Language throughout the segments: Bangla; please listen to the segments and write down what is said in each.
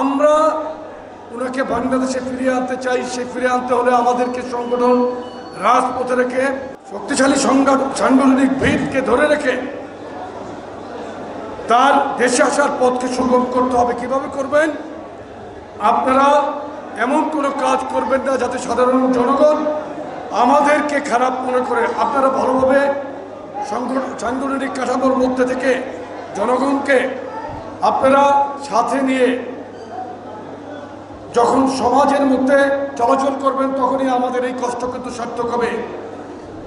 আমরা ওনাকে বাংলাদেশে ফিরিয়ে আনতে চাই। সে ফিরিয়ে আনতে হলে আমাদেরকে সংগঠন রাজপথে রেখে শক্তিশালী সাংগঠনিক ভিতকে ধরে রেখে তার দেশে আসার পথকে সুগম করতে হবে। কিভাবে করবেন? আপনারা এমন কোনো কাজ করবেন না যাতে সাধারণ জনগণ আমাদেরকে খারাপ মনে করে। আপনারা ভালোভাবে সাংগঠনিক কাঠামোর মধ্যে থেকে জনগণকে আপনারা সাথে নিয়ে যখন সমাজের মধ্যে চলাচল করবেন তখনই আমাদের এই কষ্ট কিন্তু সার্থক হবে।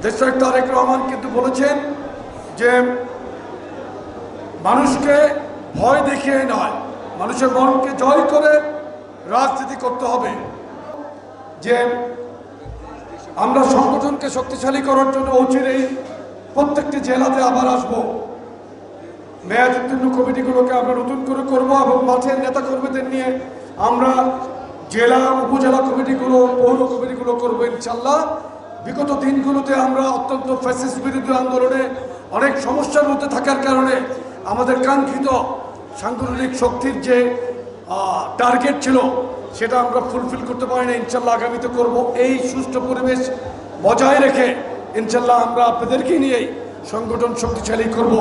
দেশনায়ক তারেক রহমান কিন্তু বলেছেন যে মানুষকে ভয় দেখিয়ে নয়, মানুষের মনকে জয় করে রাজনীতি করতে হবে। যে আমরা সংগঠনকে শক্তিশালী করার জন্য অচিরেই প্রত্যেকটি জেলাতে আবার আসবো। মেয়াদোত্তীর্ণ কমিটিগুলোকে আমরা নতুন করে করবো এবং মাঠের নেতা কর্মীদের নিয়ে আমরা জেলা উপজেলা কমিটিগুলো পৌর কমিটিগুলো করবো ইনশাল্লাহ। বিগত দিনগুলোতে আমরা অত্যন্ত ফ্যাসিস্ট বিরোধী আন্দোলনে অনেক সমস্যার মধ্যে থাকার কারণে আমাদের কাঙ্ক্ষিত সাংগঠনিক শক্তির যে টার্গেট ছিল সেটা আমরা ফুলফিল করতে পারি না। ইনশাল্লাহ আগামীতে করব। এই সুষ্ঠু পরিবেশ বজায় রেখে ইনশাল্লাহ আমরা আপনাদেরকে নিয়েই সংগঠন শক্তিশালী করব।